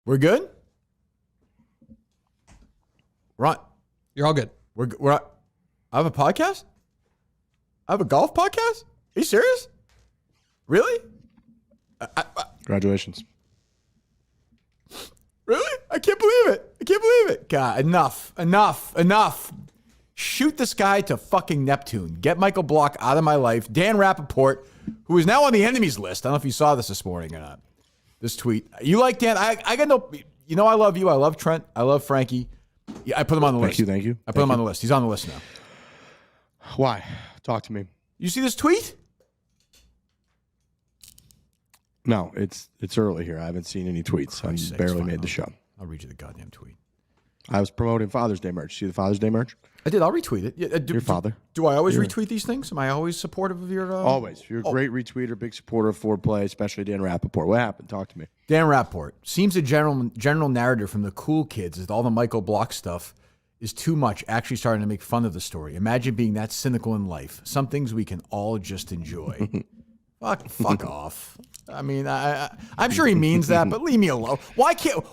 We're good? We're on. You're all good. I have a podcast? I have a golf podcast? Are you serious? Really? Congratulations. Really? I can't believe it. God, enough. Shoot this guy to fucking Neptune. Get Michael Block out of my life. Dan Rappaport, who is now on the enemies list. I don't know if you saw this morning or not. This tweet. You like Dan? I got no... You know I love you. I love Trent. I love Frankie. Yeah, I put him on the list. Thank you. I put him on the list. He's on the list now. Why? Talk to me. You see this tweet? No, it's early here. I haven't seen any tweets. I barely made the show. I'll read you the goddamn tweet. I was promoting Father's Day merch. See the Father's Day merch? I did. I'll retweet it. Yeah, your father. Do I always retweet these things? Am I always supportive of your... Always. You're a great retweeter, big supporter of foreplay, especially Dan Rappaport. What happened? Talk to me. Dan Rappaport. Seems the general narrative from the cool kids is that all the Michael Block stuff is too much, actually starting to make fun of the story. Imagine being that cynical in life. Some things we can all just enjoy. Fuck off. I mean, I'm sure he means that, but leave me alone. Why can't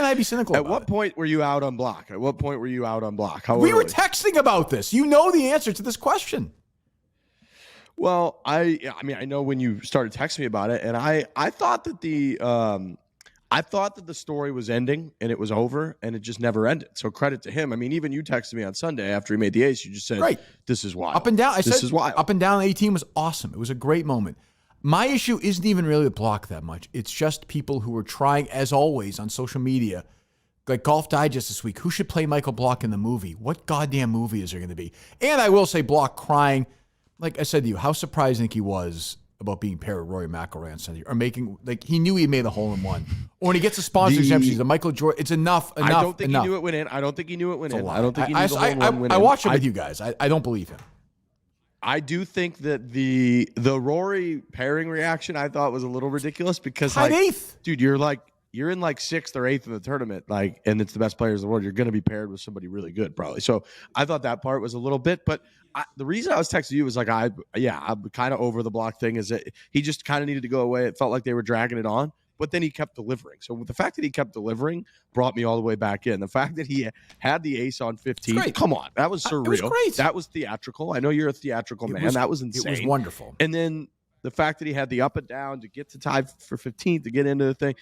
I be cynical At what point were you out on Block? How we early? were texting about this. You know the answer to this question. Well, I mean, I know when you started texting me about it, and I thought that the story was ending and it was over, and it just never ended. So credit to him. I mean, even you texted me on Sunday after he made the ace. You just said, right. This is wild. Up and down. This is wild. Up and down 18 was awesome. It was a great moment. My issue isn't even really with Block that much. It's just people who are trying, as always, on social media, like Golf Digest this week. Who should play Michael Block in the movie? What goddamn movie is there going to be? And I will say Block crying. Like I said to you, how surprised I think he was about being paired with Rory McIlroy on Sunday, or making, like, he knew he made a hole in one. Or when he gets a sponsor exemption, the Michael Jordan, it's enough. I don't think he knew it went in. I don't think he knew it went in. I don't think he knew the hole in one went in. I watched it with you guys. I don't believe him. I do think that the Rory pairing reaction I thought was a little ridiculous because, like, eighth. Dude, you're in like 6th or 8th in the tournament, like, and it's the best players in the world. You're going to be paired with somebody really good, probably. So I thought that part was a little bit, but the reason I was texting you was like, I'm kind of over the Block thing. Is that he just kind of needed to go away. It felt like they were dragging it on, but then he kept delivering. So the fact that he kept delivering brought me all the way back in. The fact that he had the ace on 15, come on, that was surreal. It was great. That was theatrical. I know you're a theatrical man. That was insane. It was wonderful. And then the fact that he had the up and down to get to tie for 15 to get into the thing,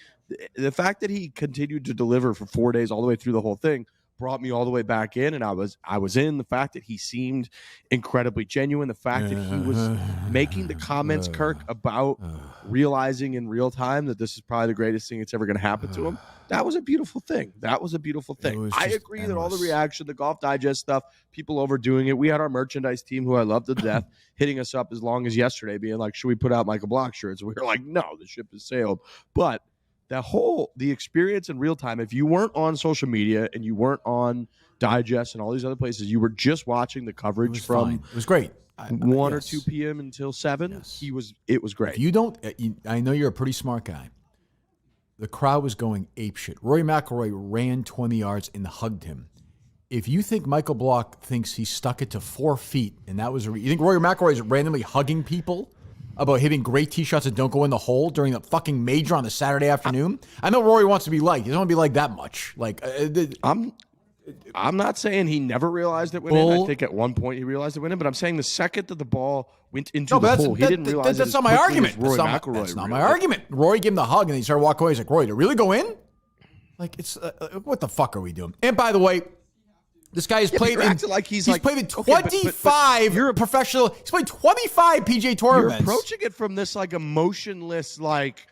the fact that he continued to deliver for 4 days all the way through the whole thing brought me all the way back in, and I was in. The fact that he seemed incredibly genuine, the fact that he was making the comments, Kirk, about realizing in real time that this is probably the greatest thing that's ever going to happen to him. That was a beautiful thing. I agree that all the reaction, the Golf Digest stuff, people overdoing it. We had our merchandise team, who I love to death, hitting us up as long as yesterday, being like, should we put out Michael Block shirts? And we were like, no, the ship has sailed. But the experience in real time, if you weren't on social media and you weren't on Digest and all these other places, you were just watching the coverage it was great. 1 or 2 p.m. until 7. Yes. It was great. If you don't, I know you're a pretty smart guy. The crowd was going apeshit. Rory McIlroy ran 20 yards and hugged him. If you think Michael Block thinks he stuck it to 4 feet, and that was, you think Rory McIlroy is randomly hugging people about hitting great tee shots that don't go in the hole during the fucking major on a Saturday afternoon? I know Rory wants to be liked. He doesn't want to be liked that much. Like, I'm not saying he never realized it went in. I think at one point he realized it went in, but I'm saying the second that the ball went into the hole, he didn't realize that's it. Not my argument. That's not my argument. Rory gave him the hug, and then he started walking away. He's like, Rory, did it really go in? Like, it's what the fuck are we doing? And by the way, this guy has played played in 25 professional. He's played 25 PGA Tour events. You're approaching it from this like emotionless, like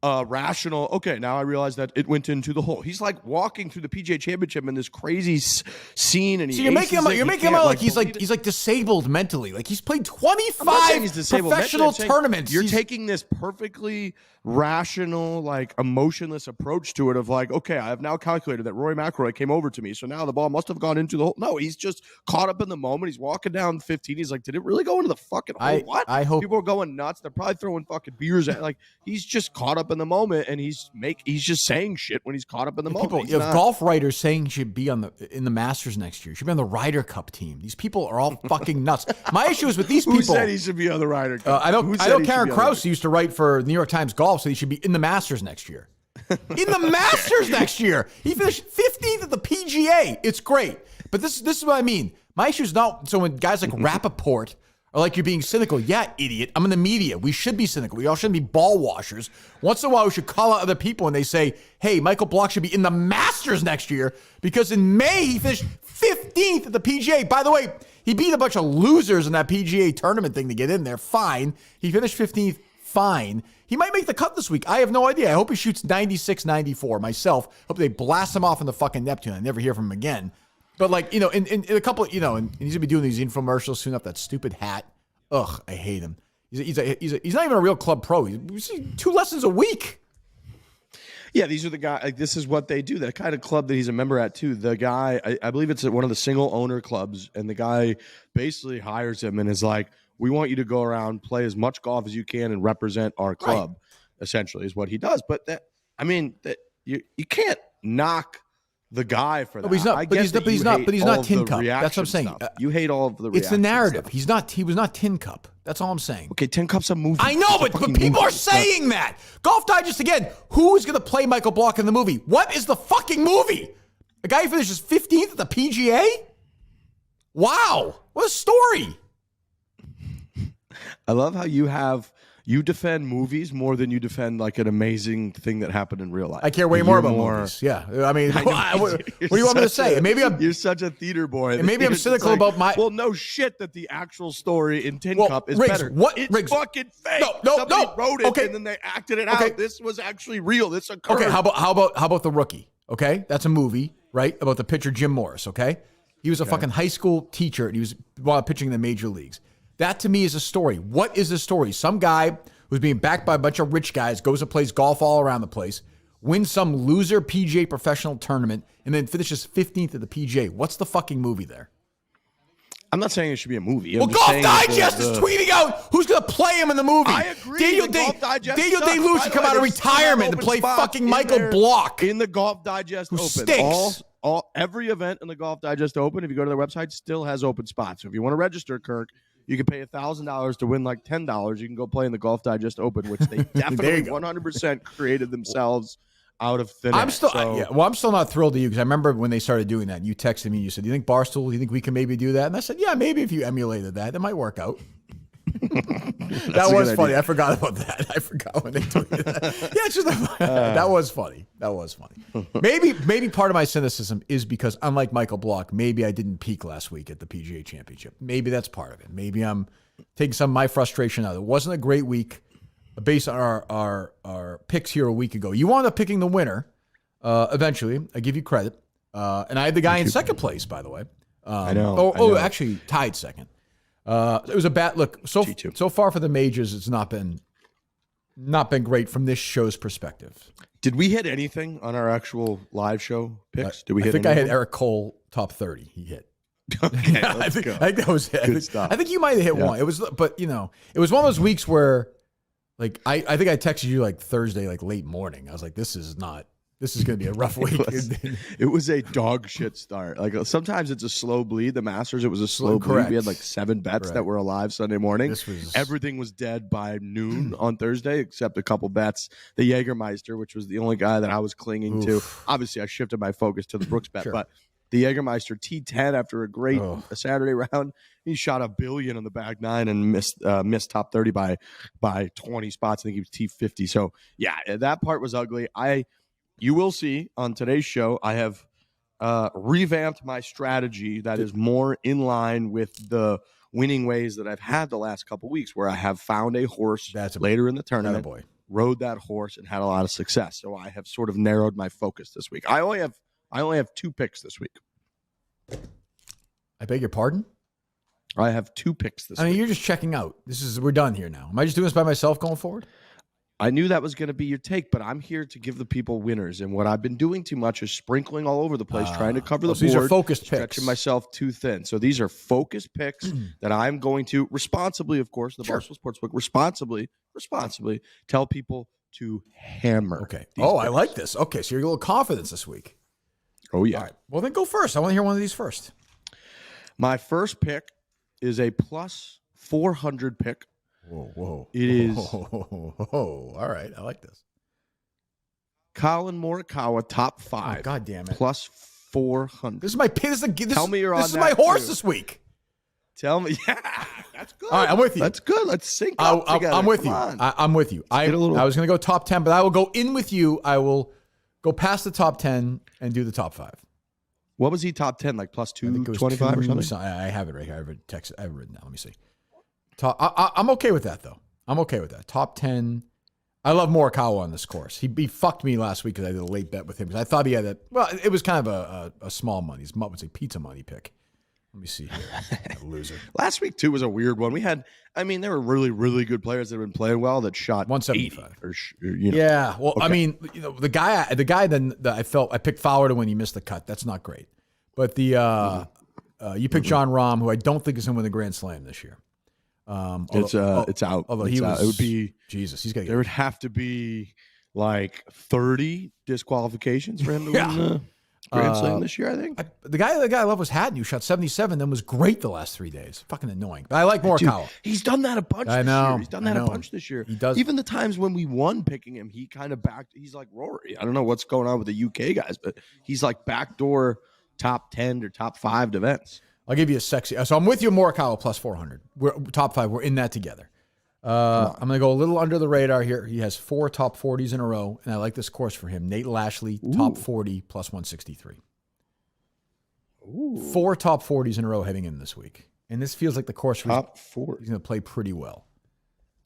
rational. Okay, now I realize that it went into the hole. He's like walking through the PGA Championship in this crazy scene, and you're making him out like he's like disabled mentally. Like, he's played 25 professional tournaments. You're taking this perfectly rational, like emotionless approach to it of like, okay, I have now calculated that Rory McIlroy came over to me, so now the ball must have gone into the hole. No, he's just caught up in the moment. He's walking down 15. He's like, did it really go into the fucking hole? What? I hope people are going nuts. They're probably throwing fucking beers at. Like, he's just caught up up in the moment, and he's just saying shit when he's caught up in the moment. People, you have golf writers saying he should be in the Masters next year. He should be on the Ryder Cup team. These people are all fucking nuts. My issue is with these people. Who said he should be on the Ryder Cup? I know Karen Krause, who used to write for New York Times Golf, said he should be in the Masters next year. In the Masters next year. He finished 15th at the PGA. It's great. But this is what I mean. My issue is not, so when guys like Rappaport are like, you're being cynical. Yeah, idiot. I'm in the media. We should be cynical. We all shouldn't be ball washers. Once in a while, we should call out other people when they say, hey, Michael Block should be in the Masters next year because in May, he finished 15th at the PGA. By the way, he beat a bunch of losers in that PGA tournament thing to get in there. Fine. He finished 15th. Fine. He might make the cut this week. I have no idea. I hope he shoots 96, 94. Myself, hope they blast him off in the fucking Neptune. I never hear from him again. But like, in a couple, and he's gonna be doing these infomercials soon up that stupid hat. Ugh, I hate him. He's not even a real club pro. He's 2 lessons a week. Yeah, these are the guys. Like, this is what they do. That kind of club that he's a member at too. The guy, I believe it's at one of the single owner clubs, and the guy basically hires him and is like, "We want you to go around, play as much golf as you can, and represent our club." Right. Essentially, is what he does. But you can't knock the guy for that. But he's not Tin Cup. That's what I'm saying. You hate all of the reaction. It's the narrative. Stuff. He was not Tin Cup. That's all I'm saying. Okay, Tin Cup's a movie. I know, but people are saying that. Golf Digest again. Who's going to play Michael Block in the movie? What is the fucking movie? A guy who finishes 15th at the PGA? Wow. What a story. I love how you defend movies more than you defend like an amazing thing that happened in real life. I care way more about movies. Yeah. I mean, what do you want me to say? You're such a theater boy. And maybe I'm cynical about my... Well, no shit that the actual story in Tin Cup is Riggs, better. Riggs, fucking fake. Somebody wrote it and then they acted it out. This was actually real. This occurred. Okay, how about The Rookie? Okay? That's a movie, right? About the pitcher Jim Morris, okay? He was a fucking high school teacher and he was pitching in the major leagues. That to me is a story. What is the story? Some guy who's being backed by a bunch of rich guys, goes and plays golf all around the place, wins some loser PGA professional tournament, and then finishes 15th at the PGA. What's the fucking movie there? I'm not saying it should be a movie. Well, Golf Digest is tweeting out who's going to play him in the movie. I agree. Daniel Day-Lewis should come out of retirement and play fucking Michael Block. In the Golf Digest Open. Stinks. Every event in the Golf Digest Open, if you go to their website, still has open spots. So if you want to register, Kirk, you can pay $1,000 to win like $10. You can go play in the Golf Digest Open, which they definitely 100% created themselves out of thin air. I'm still not thrilled to you because I remember when they started doing that. You texted me. You said, "Do you think Barstool? Do you think we can maybe do that?" And I said, "Yeah, maybe if you emulated that, it might work out." That was funny. I forgot about that. I forgot when they tweeted that. Yeah, it's just that was funny. That was funny. Maybe part of my cynicism is because, unlike Michael Block, maybe I didn't peak last week at the PGA Championship. Maybe that's part of it. Maybe I'm taking some of my frustration out. It wasn't a great week based on our picks here a week ago. You wound up picking the winner eventually. I give you credit. And I had the guy in second place, by the way. I know. Actually tied second. It was a bad look. So far for the majors, it's not been great from this show's perspective. Did we hit anything on our actual live show picks? Did we hit? I think I had Eric Cole top 30. He hit. Okay, I think that was it. Good stuff. I think you might have hit one. It was, but it was one of those weeks where, like, I think I texted you like Thursday, like late morning. I was like, this is going to be a rough week. It was a dog shit start. Like sometimes it's a slow bleed. The Masters, it was a slow bleed. We had like 7 bets that were alive Sunday morning. Everything was dead by noon on Thursday, except a couple bets. The Jägermeister, which was the only guy that I was clinging to. Obviously, I shifted my focus to the Brooks bet, but the Jägermeister T10 after a great Saturday round, he shot $1 billion on the back nine and missed top 30 by 20 spots. I think he was T50. So yeah, that part was ugly. You will see on today's show, I have revamped my strategy that is more in line with the winning ways that I've had the last couple weeks, where I have found a horse later in the tournament, rode that horse, and had a lot of success. So I have sort of narrowed my focus this week. I only have 2 picks this week. I beg your pardon? I have 2 picks this week. I mean, you're just checking out. We're done here now. Am I just doing this by myself going forward? I knew that was going to be your take, but I'm here to give the people winners. And what I've been doing too much is sprinkling all over the place, trying to cover the board. These are focused picks. Stretching myself too thin. So these are focused picks that I'm going to responsibly, of course, the Barstool Sportsbook, responsibly tell people to hammer. Okay. these Oh, I picks. like this. Okay, so you're a little confidence this week. Oh, yeah. All right. Well, then go first. I want to hear one of these first. My first pick is a plus 400 pick. Whoa. It is Whoa. All right. I like this. Colin Morikawa, top 5. Oh, God damn it. Plus 400. This is my pick. Tell me you're on This is my that, horse too. this week. Tell me. Yeah, that's good. All right, I'm with you. That's good. Let's sync up together. I'm with Come you. on. I'm with you. I was going to go top 10, but I will go in with you. I will go past the top 10 and do the top 5. What was he top 10? Like plus I think it was 225 or something? I have it right here. I have it written down. Let me see. I'm okay with that, though. I'm okay with that. Top 10. I love Morikawa on this course. He fucked me last week because I did a late bet with him because I thought he had that. Well, it was kind of a small money. It's what's a pizza money pick. Let me see here. Loser. Last week, too, was a weird one. There were really, really good players that have been playing well that shot 175. 80 Yeah. Well, Okay. I mean, the guy that I felt I picked Fowler to win. He missed the cut. That's not great. But you picked John Rahm, who I don't think is going to win the Grand Slam this year. It's out. Although It's out. It would be Jesus. He's got there would have to be like 30 disqualifications for him to win the Grand Slam this year, I think. the guy I love was Hatton, who shot 77, then was great the last 3 days. Fucking annoying. But I like Morikawa. Dude, he's done that a bunch I this know, year. He's done that I know. a bunch this year. He does. Even the times when we won picking him, he kind of backed. He's like Rory. I don't know what's going on with the UK guys, but he's like backdoor top 10 or top 5 events. I'll give you a sexy. So I'm with you, Morikawa plus 400. We're top 5. We're in that together. I'm going to go a little under the radar here. He has 4 top 40s in a row, and I like this course for him. Nate Lashley, top 40 plus 163. Ooh. 4 top 40s in a row heading in this week. And this feels like the course where Top 40. he's going to play pretty well.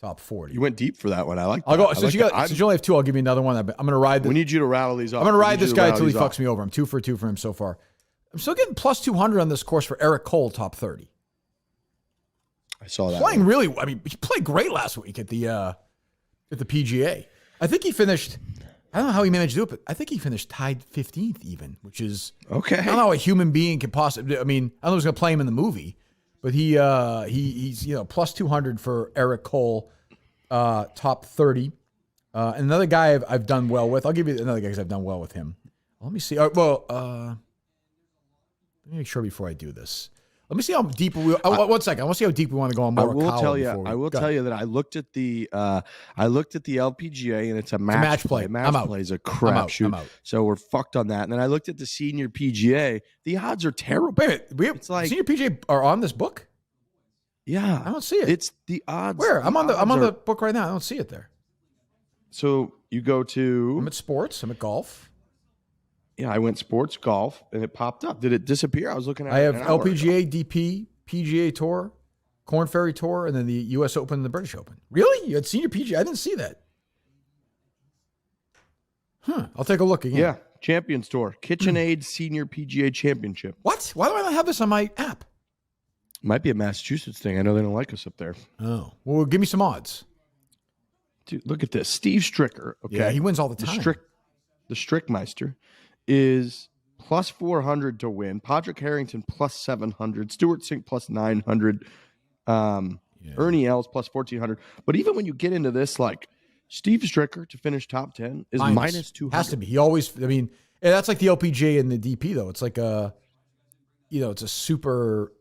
Top 40. You went deep for that one. I like that. I'll go. I Since like you only have 2, I'll give you another one. I'm going to ride we need you to rattle these off. I'm going to We ride need this you to guy rattle until he these fucks off. me over. I'm 2 for 2 for him so far. I'm still getting plus 200 on this course for Eric Cole, top 30. I saw that. Playing really, I mean, he played great last week at the PGA. I think he finished, I don't know how he managed to do it, but I think he finished tied 15th even, which is, Okay. I don't know how a human being can possibly, I mean, I don't know who's going to play him in the movie, but he's plus 200 for Eric Cole, top 30. And another guy I've done well with. I'll give you another guy because I've done well with him. Let me see. Let me make sure before I do this. Let me see how deep we. 1 second. I want to see how deep we want to go on Morikawa. I will tell you that I looked at the LPGA and it's a match play. I'm out. Match play is a I'm crapshoot. out. So we're fucked on that. And then I looked at the senior PGA. The odds are terrible. Wait a minute. It's like Senior PGA are on this book? yeah. I don't see it. It's the odds. Where? I'm on odds the are- book right now. I don't see it there. So you go to I'm at sports. I'm at golf. yeah. I went sports golf and it popped up. Did it disappear? I was looking at. I have it an hour ago. LPGA, DP, PGA Tour, Corn Ferry Tour, and then the U.S. Open and the British Open. Really? You had senior PGA? I didn't see that. I'll take a look again. Yeah, Champions Tour, KitchenAid Senior PGA Championship. What? Why do I not have this on my app? Might be a Massachusetts thing. I know they don't like us up there. Oh. Well, give me some odds. Dude, look at this. Steve Stricker. Okay, Yeah, he wins all the the time. the Strickmeister is plus 400 to win. Padraig Harrington plus 700. Stuart Sink plus 900. Ernie Els plus 1400. But even when you get into this, like Steve Stricker to finish top 10 is minus 200. Has to be. He always, I mean, that's like the LPGA and the DP, though. It's like it's a super,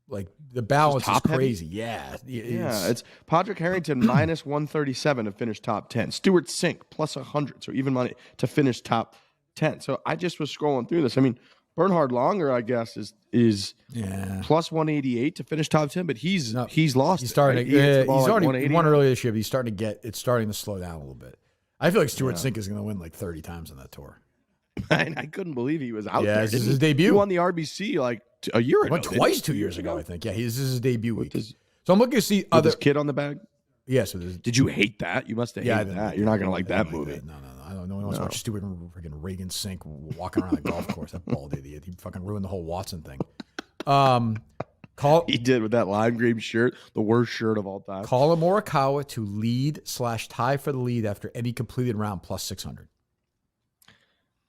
like, the balance is top heavy? crazy. Yeah. Yeah, it's Padraig Harrington minus 137 to finish top 10. Stuart Sink plus 100, so even money to finish top 10. So I just was scrolling through this. I mean, Bernhard Longer, I guess, is plus 188 to finish top 10, but he's lost. He's starting. He hits the ball He's like already 180. won earlier this year, but it's starting to slow down a little bit. I feel like Stuart Sink is going to win like 30 times on that tour. I couldn't believe he was out there. This is didn't his he? debut. He won the RBC like a year He ago. won twice 2 years ago, I think. Yeah, this is his debut week. his- So I'm looking to see With other. his kid on the bag. Yes, with his, Did you hate that? You must have I hated didn't that. like You're not going to I like didn't that movie. No. I don't know. No one wants to watch stupid freaking Reagan Sink walking around the golf course. That bald idiot. He fucking ruined the whole Watson thing. He did with that lime green shirt, the worst shirt of all time. Colin Morikawa to lead/tie for the lead after any completed round plus 600.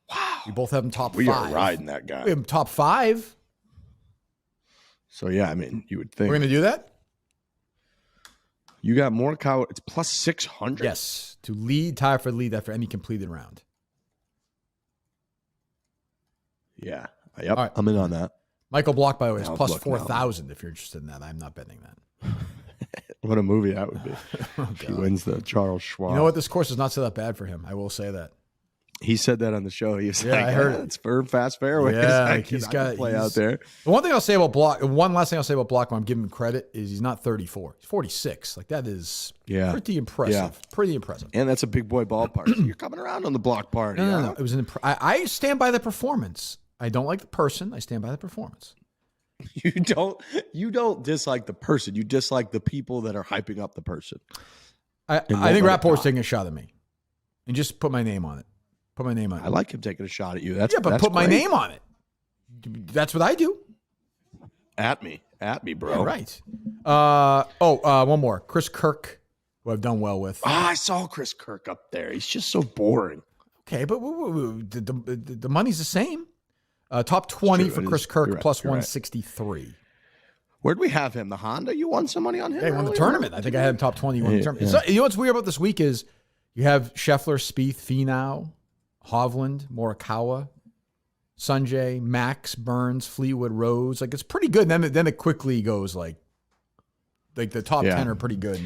Wow. We both have him top We 5. are riding that guy. We have him top 5. So, yeah, I mean, you would think. We're going to do that? You got Morikawa. It's plus 600. Yes, to lead, tie for the lead after any completed round. Yeah. Yep. Right. I'm in on that. Michael Block, by the way, is Now plus look, 4,000 if you're interested in that. I'm not betting that. What a movie that would be. Oh, If he wins the Charles Schwab. You know what? This course is not so that bad for him. I will say that. He said that on the show. He was Yeah, I heard it. It's firm, fast fairways. Yeah, he's got to play out there. The one thing I'll say about Block, one last thing I'll say about Block when I'm giving him credit is he's not 34. He's 46. Like, that is pretty impressive. Yeah. Pretty impressive. And that's a big boy ballpark. So you're coming around on the block party. No. It was I stand by the performance. I don't like the person. I stand by the performance. You don't dislike the person. You dislike the people that are hyping up the person. I think Rapport's taking a shot at me. And just put my name on it. Put my name on it. I like him taking a shot at you. That's put my great. name on it. That's what I do. At me, bro. Yeah, right. One more. Chris Kirk, who I've done well with. I saw Chris Kirk up there. He's just so boring. Okay, but the money's the same. Top 20 for Chris Kirk, plus 163. Where'd we have him? The Honda? You won some money on him? He won the tournament. I think I had him top 20. He won the tournament. So, you know what's weird about this week is you have Scheffler, Spieth, Finau, Hovland, Morikawa, Sanjay, Max, Burns, Fleetwood, Rose. Like, it's pretty good. And then it quickly goes like the top 10 are pretty good.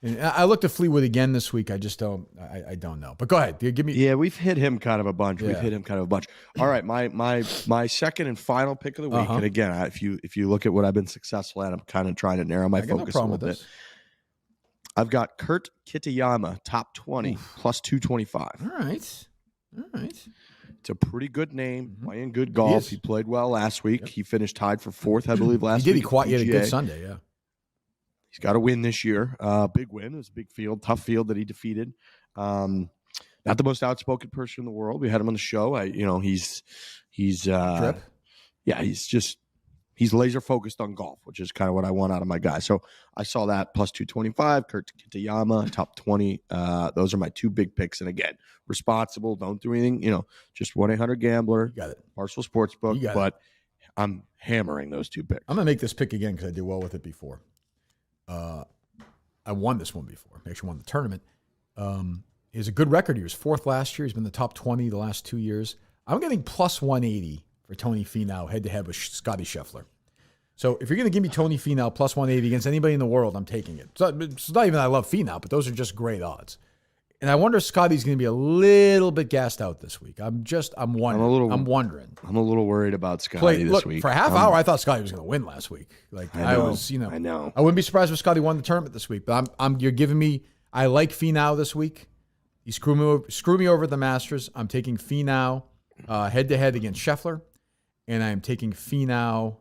And I looked at Fleetwood again this week. I just don't. I don't know. But go ahead. Give me. Yeah, we've hit him kind of a bunch. Yeah. We've hit him kind of a bunch. All right, my second and final pick of the week. And again, if you look at what I've been successful at, I'm kind of trying to narrow my focus a little bit. I've got Kurt Kitayama, top 20, plus 225. All right. It's a pretty good name. Playing good golf. He played well last week. Yep. He finished tied for fourth, I believe, last week. He had a good Sunday, yeah. He's got to win this year. Big win. It was a big field, tough field that he defeated. Not the most outspoken person in the world. We had him on the show. He's laser focused on golf, which is kind of what I want out of my guy. So I saw that plus 225, Kurt Kitayama, top 20. Those are my two big picks. And again, responsible. Don't do anything. Just 1-800-GAMBLER. You got it. Barstool Sportsbook. But I'm hammering those two picks. I'm gonna make this pick again because I did well with it before. I won this one before. I actually won the tournament. He has a good record. He was fourth last year. He's been in the top 20 the last 2 years. I'm getting plus 180 for Tony Finau head-to-head with Scottie Scheffler. So if you're going to give me Tony Finau plus 180 against anybody in the world, I'm taking it. So it's not even that I love Finau, but those are just great odds. And I wonder if Scottie's going to be a little bit gassed out this week. I'm wondering. I'm a little worried about Scottie this week. For a half hour, I thought Scottie was going to win last week. I know. I wouldn't be surprised if Scottie won the tournament this week. But you're giving me. I like Finau this week. He screwed me over at the Masters. I'm taking Finau head to head against Scheffler, and I am taking Finau.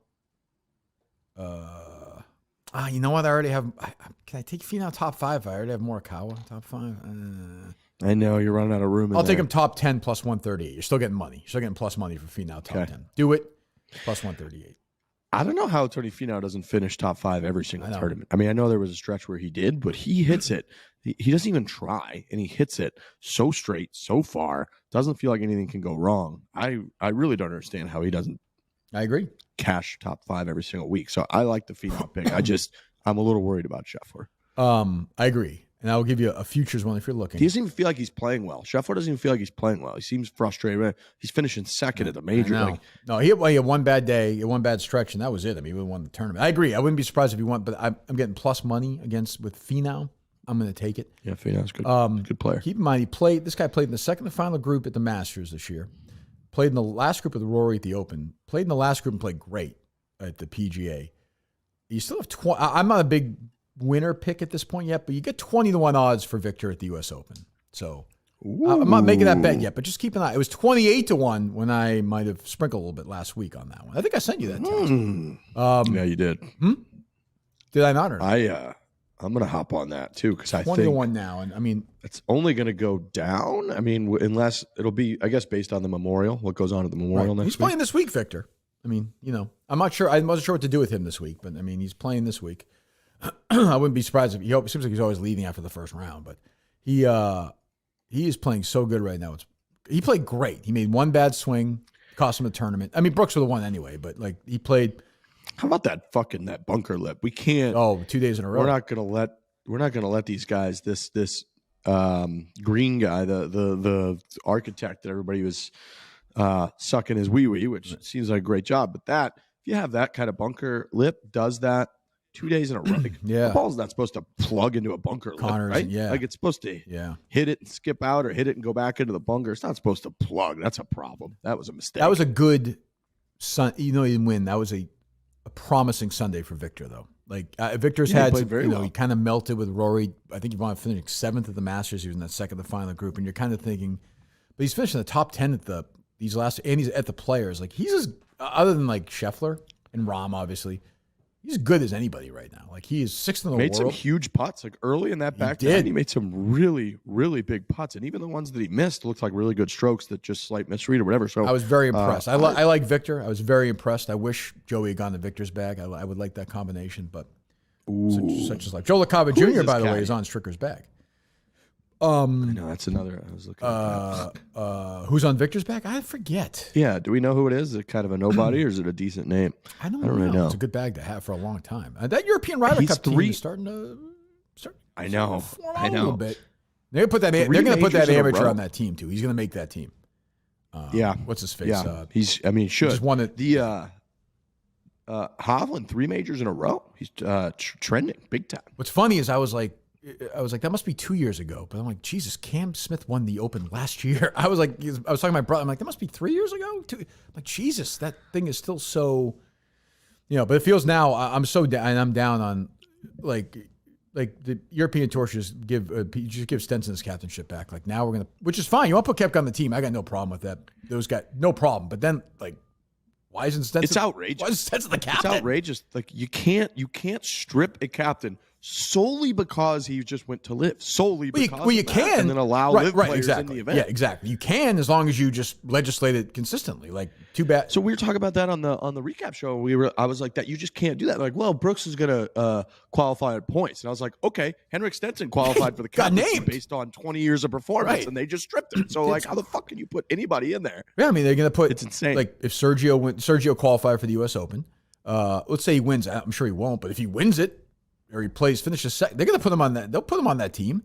You know what? I already have. Can I take Finau top 5? I already have Morikawa top 5. I know you're running out of room. I'll take him top 10 plus 138. You're still getting money. You're still getting plus money for Finau top 10. Do it plus 138. I don't know how Tony Finau doesn't finish top 5 every single tournament. I mean, I know there was a stretch where he did, but he hits it. He doesn't even try, and he hits it so straight, so far. Doesn't feel like anything can go wrong. I really don't understand how he doesn't. I agree. Cash top 5 every single week. So I like the Finau pick. I'm a little worried about Scheffler. I agree. And I'll give you a futures one if you're looking. He doesn't even feel like he's playing well. Scheffler doesn't even feel like he's playing well. He seems frustrated. He's finishing second at the major. No, he had one bad day, he had one bad stretch, and that was it. I mean, he won the tournament. I agree. I wouldn't be surprised if he won, but I'm getting plus money with Finau. I'm going to take it. Yeah, Finau's good. Good player. Keep in mind, this guy played in the second and final group at the Masters this year. Played in the last group of the Rory at the Open. Played in the last group and played great at the PGA. You still have 20. I'm not a big winner pick at this point yet, but you get 20-1 odds for Victor at the U.S. Open. So I'm not making that bet yet, but just keep an eye. It was 28-1 when I might have sprinkled a little bit last week on that one. I think I sent you that text. Yeah, you did. Did I not? Or not? I'm going to hop on that too because I think 20-1 now, and I mean it's only going to go down. I mean, unless it'll be, I guess, based on the Memorial, what goes on at the Memorial next week. He's playing this week, Victor. I mean, I'm not sure. I wasn't sure what to do with him this week, but I mean, he's playing this week. I wouldn't be surprised if it seems like he's always leading after the first round, but he is playing so good right now. He played great. He made one bad swing, cost him a tournament. I mean, Brooks would have won anyway, but he played. How about that bunker lip? We can't. Oh, 2 days in a row. We're not gonna let these guys. This green guy, the architect that everybody was sucking his wee, which seems like a great job. But that, if you have that kind of bunker lip, does that 2 days in a row. Like, yeah. The ball's not supposed to plug into a bunker Connors, lip, right? yeah. Like it's supposed to hit it and skip out, or hit it and go back into the bunker. It's not supposed to plug. That's a problem. That was a mistake. That was a good he didn't win. That was a promising Sunday for Victor, though. Like Victor's had some, he kind of melted with Rory. I think he wanted to finish 7th at the Masters. He was in that second of the final group, and you're kind of thinking, but he's finishing the top 10 at these last, and he's at the Players. Like he's as, other than like Scheffler and Rahm, obviously, he's as good as anybody right now. Like he is 6th in the world. Made some huge putts. Like early in that back nine, he made some really, really big putts, and even the ones that he missed looked like really good strokes that just slight misread or whatever. So I was very impressed. I like Victor. I was very impressed. I wish Joey had gone to Victor's bag. I would like that combination, but such as life. Joe LaCava Jr. by the way is on Stricker's bag. I know that's another. I was looking at who's on Victor's back? I forget. Yeah, do we know who it is? Is it kind of a nobody, or is it a decent name? I don't really know. It's a good bag to have for a long time. That European Ryder Cup team is starting to I know. Form out a little bit. They're going to put that amateur on that team too. He's going to make that team. What's his face? Yeah, he should. Just won it. The Hovland 3 majors in a row. He's trending big time. What's funny is I was like, that must be 2 years ago. But I'm like, Jesus, Cam Smith won the Open last year. I was talking to my brother. I'm like, that must be 3 years ago. I'm like, Jesus, that thing is still so, but it feels now. I'm so down, and I'm down on like the European Tour should just give Stenson his captainship back. Like now we're gonna, which is fine. You want to put Koepka on the team? I got no problem with that. Those guys, no problem. But then like, why isn't Stenson? It's outrageous. Why is Stenson the captain? It's outrageous. Like you can't strip a captain solely because he just went to live. Solely because you can, and then allow live players exactly. in the event. Yeah, exactly. You can as long as you just legislate it consistently. Like too bad. So we were talking about that on the recap show. I was like that. You just can't do that. Like, well, Brooks is gonna qualify at points, and I was like, okay, Henrik Stenson qualified for the captaincy based on 20 years of performance, and they just stripped it. So like, how the fuck can you put anybody in there? Yeah, I mean they're gonna put. It's insane. Like if Sergio qualified for the U.S. Open, let's say he wins. I'm sure he won't, but if he wins it, or he finishes second, they're going to put him on that. They'll put him on that team.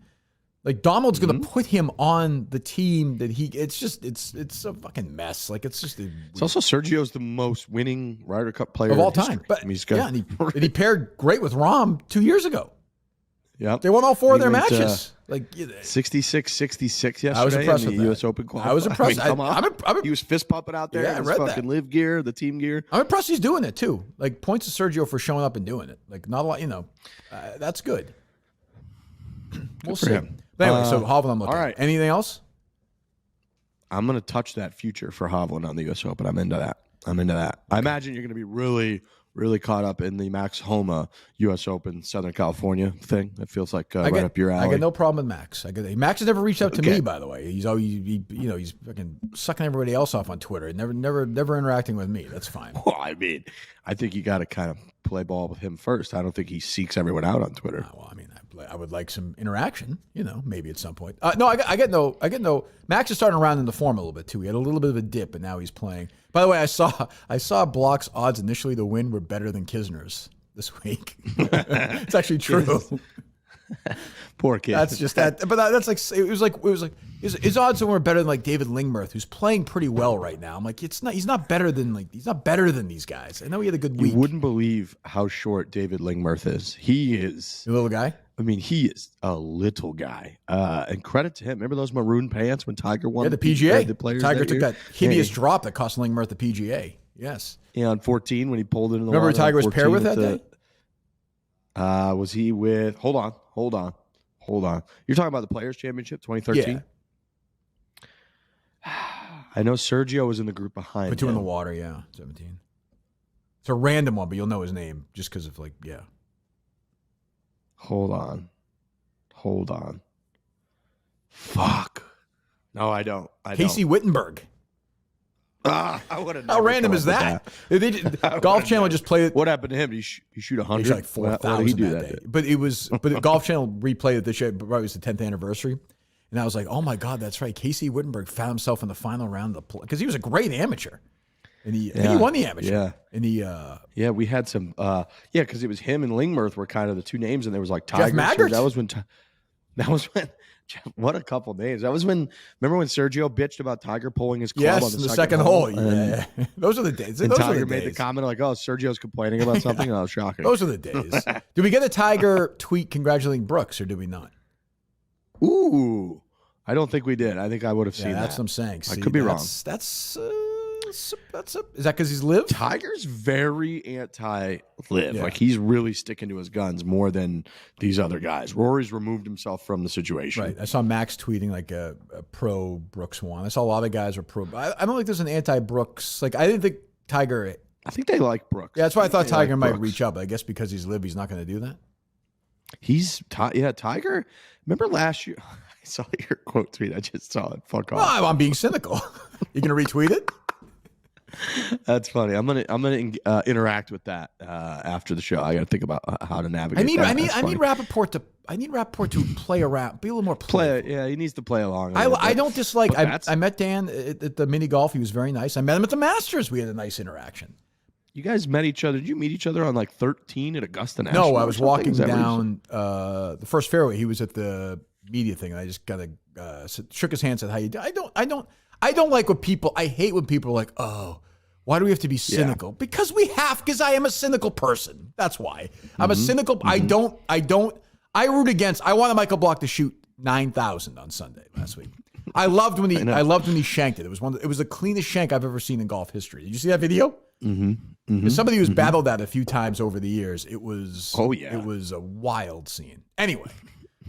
Like Donald's going to put him on the team that it's a fucking mess. Like it's also Sergio's the most winning Ryder Cup player of all time. But I mean, and he paired great with Rahm 2 years ago. Yeah, they won all 4 of their matches. 66 yesterday. I was impressed in the with U.S. Open qualifier. I was impressed. He was fist pumping out there. Yeah, I read fucking live gear, the team gear. I'm impressed he's doing it too. Like points to Sergio for showing up and doing it. Like not a lot, that's good. We'll see. Him. But anyway, so Hovland, I'm looking. All right. Anything else? I'm going to touch that future for Hovland on the U.S. Open. I'm into that. I imagine you're going to be really, really caught up in the Max Homa U.S. Open Southern California thing. It feels like right up your alley. I got no problem with Max. Max has never reached out to me, by the way. He's always, he's fucking sucking everybody else off on Twitter. Never interacting with me. That's fine. Well, I mean, I think you got to kind of play ball with him first. I don't think he seeks everyone out on Twitter. Well, I mean, I would like some interaction, maybe at some point. No, I get no. Max is starting around in the form a little bit too. He had a little bit of a dip, and now he's playing. By the way, I saw Block's odds initially to win were better than Kisner's this week. It's actually true. Poor kid. That's just that. But that's like it was like his odds were better than like David Lingmerth, who's playing pretty well right now. I'm like, he's not better than these guys. I know he had a good week. You wouldn't believe how short David Lingmerth is. He is a little guy. I mean, he is a little guy. And credit to him. Remember those maroon pants when Tiger won? Yeah, the PGA. The players Tiger took year? that hideous drop that cost Lingmerth the PGA. Yes. Yeah, on 14 when he pulled it in the Remember water. Tiger was paired with that day? Was he with? Hold on. You're talking about the Players Championship 2013? Yeah. I know Sergio was in the group behind. Put 2 in the water, yeah, 17. It's a random one, but you'll know his name just because of yeah. Hold on. Fuck. No, I don't. Casey Wittenberg. I would have. How random is that? Golf Channel just played it. What happened to him? Did he shoot 100? He shot like 4,000 that day. But Golf Channel replayed it this year. Probably was the 10th anniversary, and I was like, oh my god, that's right. Casey Wittenberg found himself in the final round of the because he was a great amateur. And he won the amateur. Yeah. And he we had some because it was him and Lingmirth were kind of the two names, and there was like Tiger. Jeff Maggart. That was when what a couple names. That was when remember when Sergio bitched about Tiger pulling his club on the second hole? Yeah. Those are the days. And Those Tiger are the made the days. comment like, "Oh, Sergio's complaining about something." Oh, shocking. Those are the days. Did we get a Tiger tweet congratulating Brooks, or did we not? Ooh, I don't think we did. I think I would have seen that. That's what I'm saying. I could be wrong. Is that because he's lived? Tiger's very anti-live. Yeah. Like he's really sticking to his guns more than these other guys. Rory's removed himself from the situation. Right. I saw Max tweeting like a pro Brooks one. I saw a lot of guys were pro. I don't think there's an anti Brooks. Like I didn't think Tiger. I think they like Brooks. Yeah, that's why I thought Tiger might Brooks. reach up. I guess because he's lived, he's not going to do that. Tiger. Remember last year? I saw your quote tweet. I just saw it. Fuck off. Well, I'm being cynical. You going to retweet it? That's funny. I'm gonna interact with that after the show. I got to think about how to navigate. I need Rappaport to play around, be a little more playful. Yeah, he needs to play along. I don't dislike. I met Dan at the mini golf. He was very nice. I met him at the Masters. We had a nice interaction. You guys met each other. Did you meet each other on like 13 at Augusta National? No, I was walking down the first fairway. He was at the media thing, and I just shook his hand, said, "How you do?" I don't like when people. I hate when people are like, "Oh, why do we have to be cynical?" Yeah. Because I am a cynical person. That's why I'm a cynical. Mm-hmm. I root against. I wanted Michael Block to shoot 9,000 on Sunday last week. I loved when he shanked it. It was the cleanest shank I've ever seen in golf history. Did you see that video? Mm-hmm. Mm-hmm. Somebody who's battled that a few times over the years. It was. Oh yeah. It was a wild scene. Anyway,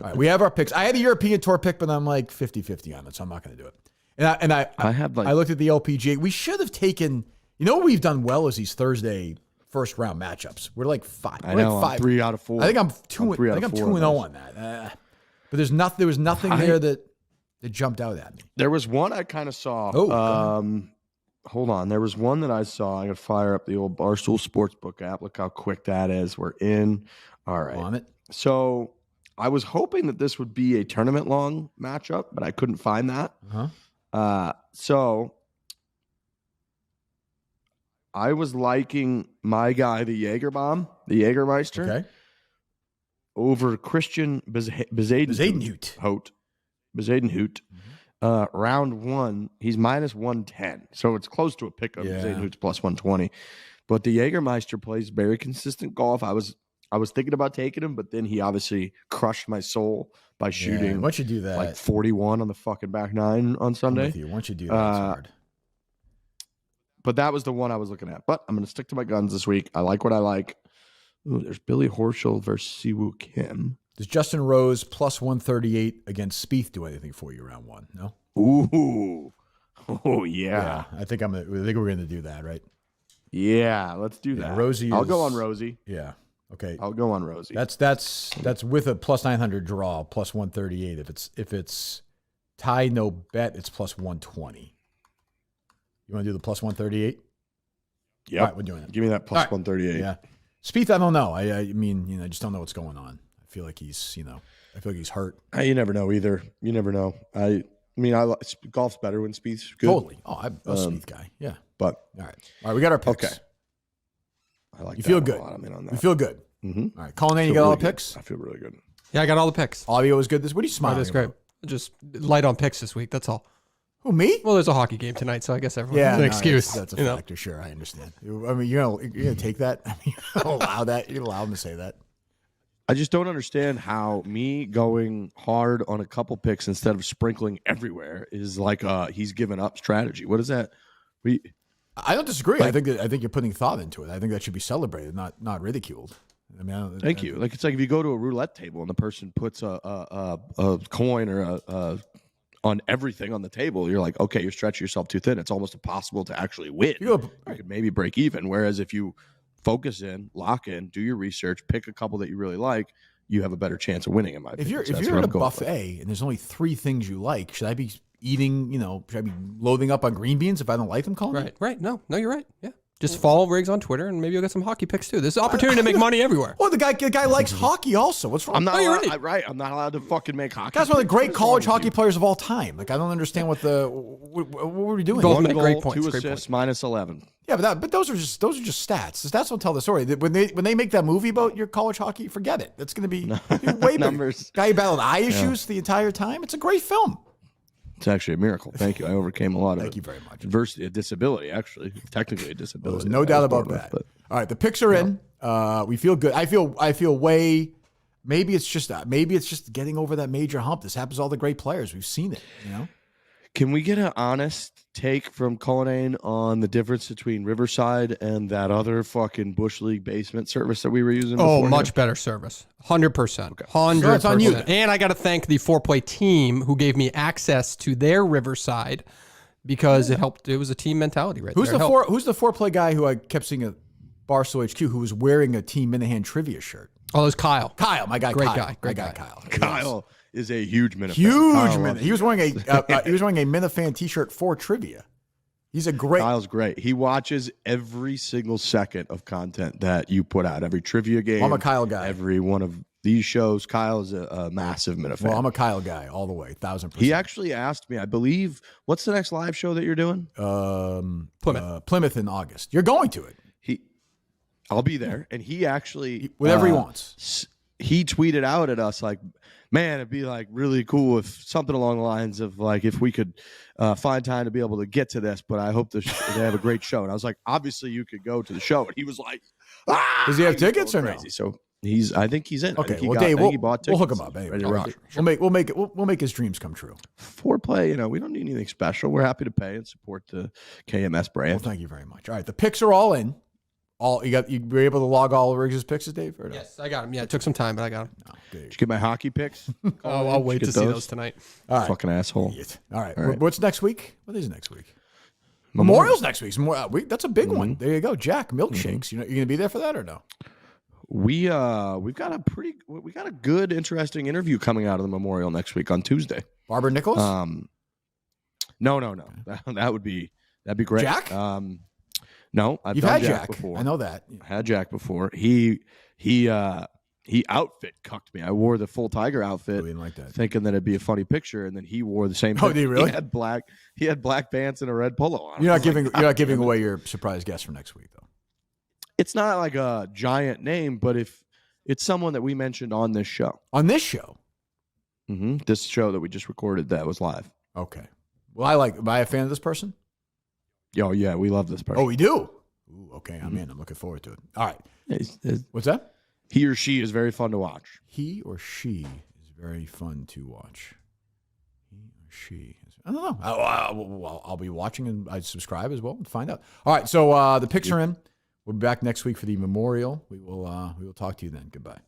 all right, we have our picks. I had a European Tour pick, but I'm like 50-50 on it, so I'm not going to do it. I looked at the LPGA. We should have taken. You know what we've done well is these Thursday first round matchups. We're like 5. I know. Like 5. 3 out of 4. I think I'm 2-0 on that. But there was nothing there that jumped out at me. There was one I kind of saw. Hold on. There was one that I saw. I got to fire up the old Barstool Sportsbook app. Look how quick that is. We're in. All right. On it. So I was hoping that this would be a tournament long matchup, but I couldn't find that. So I was liking my guy, the Jägermeister, over Christian Bezadenhout. Round 1, he's minus 110. So it's close to a pickup. Bezadenhout's plus 120. But the Jägermeister plays very consistent golf. I was thinking about taking him, but then he obviously crushed my soul by shooting. Once you do that, like 41 on the fucking back 9 on Sunday. Once you do that, it's hard. But that was the one I was looking at. But I'm going to stick to my guns this week. I like what I like. Ooh, there's Billy Horschel versus Siwoo Kim. Does Justin Rose plus 138 against Spieth do anything for you round 1? No. Ooh. Oh yeah. I think we're going to do that, right? Yeah, let's do that. Rosie. I'll go on Rosie. Yeah. Okay. I'll go on Rosie. That's with a plus 900 draw, plus 138. If it's tie no bet, it's plus 120. You want to do the plus 138? Yeah. All right, we're doing it. Give me that plus 138. Yeah. Spieth, I don't know. I mean, I just don't know what's going on. I feel like he's hurt. You never know either. You never know. I mean, golf's better when Spieth's good. Totally. Oh, I'm a Spieth guy. Yeah. But all right, we got our picks. Okay. I like. You feel good. I'm in on that. You feel good. Mm-hmm. All right, Colin, you got all the picks. I feel really good. Yeah, I got all the picks. Audio was good. What are you smiling? That's great. Just light on picks this week. That's all. Who, me? Well, there's a hockey game tonight, so I guess everyone has an excuse. That's a factor. Sure, I understand. I mean, you're gonna take that. I mean, you're gonna allow that. You're gonna allow him to say that. I just don't understand how me going hard on a couple picks instead of sprinkling everywhere is like he's given up strategy. What is that? I don't disagree. I think you're putting thought into it. I think that should be celebrated, not ridiculed. I mean, thank you. Like it's like if you go to a roulette table and the person puts a coin or on everything on the table, you're like, okay, you're stretching yourself too thin. It's almost impossible to actually win. You could maybe break even. Whereas if you focus in, lock in, do your research, pick a couple that you really like, you have a better chance of winning. In my opinion, if you're at a buffet and there's only 3 things you like, should I be eating? Should I be loading up on green beans if I don't like them? Colin? Right. No, you're right. Yeah. Just follow Riggs on Twitter, and maybe you'll get some hockey picks too. There's an opportunity to make money everywhere. Well, the guy likes hockey also. What's wrong? I'm not Oh, you're allowed, right. I'm not allowed to fucking make hockey. Guy's one of the great What's college wrong with hockey you? players of all time. Like, I don't understand what were we doing? Both One make goal, great points, 2 great assists, points. -11. Yeah, but those are just stats. The stats don't tell the story. When they make that movie about your college hockey, forget it. That's going to be way bigger. Numbers. Guy battled eye issues the entire time. It's a great film. It's actually a miracle. Thank you. I overcame a lot of Thank you very much. adversity, a disability, actually. Technically a disability. There's no doubt about that. All right, the picks are in. We feel good. I feel way. Maybe it's just getting over that major hump. This happens to all the great players. We've seen it. Can we get an honest take from Cullinane on the difference between Riverside and that other fucking Bush League basement service that we were using before? Oh, much better service. 100%. 100%. Sure, it's on you then. And I got to thank the 4Play team who gave me access to their Riverside because it helped. It was a team mentality right Who's there. Who's the 4Play guy who I kept seeing at Barstool HQ who was wearing a Team Minihane trivia shirt? Oh, it was Kyle. Kyle, my guy. Great Kyle. guy. Great my guy. Kyle. Kyle is a huge Minifan. Huge Min. He was wearing a Minifan T-shirt for trivia. He's a great. Kyle's great. He watches every single second of content that you put out. Every trivia game. I'm a Kyle guy. Every one of these shows. Kyle is a massive Minifan. Well, I'm a Kyle guy all the way, 1,000%. He actually asked me, I believe, what's the next live show that you're doing? Plymouth in August. You're going to it. I'll be there. And he actually Whatever he wants. He tweeted out at us like, man, it'd be like really cool if something along the lines of like if we could find time to be able to get to this, but I hope they have a great show. And I was like, obviously you could go to the show. And he was like, does he have tickets or no? Crazy. So I think he's in. Okay, well, Dave, he bought we'll tickets. hook him up. Anyway. Ready to rock. We'll make his dreams come true. 4Play, we don't need anything special. We're happy to pay and support the KMS brand. Well, thank you very much. All right, the picks are all in. You were able to log all of Riggs' picks, Dave? Or no? Yes, I got him. Yeah, it took some time, but I got him. Oh, good. Did you get my hockey picks? Oh, I'll wait to see those tonight. All right. Fucking asshole. Idiot. All right. What's next week? What is next week? Memorial. Memorial's next week. That's a big one. There you go. Jack, milkshakes. You going to be there for that or no? We've got a good, interesting interview coming out of the Memorial next week on Tuesday. Barbara Nichols? No. That'd be great. Jack? No, I've You've done had Jack before. I know that. I had Jack before. He outfit cucked me. I wore the full Tiger outfit, Oh, he didn't like that. thinking that it'd be a funny picture, and then he wore the same. Oh, did he really? He had black pants and a red polo on. You're not giving away your surprise guest for next week, though. It's not like a giant name, but if it's someone that we mentioned on this show, this show that we just recorded that was live. Okay. Well, am I a fan of this person? Oh yeah, we love this person. Oh, we do? Ooh, okay, I'm in. I'm looking forward to it. All right. What's that? He or she is very fun to watch. He or she is very fun to watch. He or she. I don't know. I'll be watching and I subscribe as well and find out. All right, so the picks are in. We'll be back next week for the Memorial. We will talk to you then. Goodbye.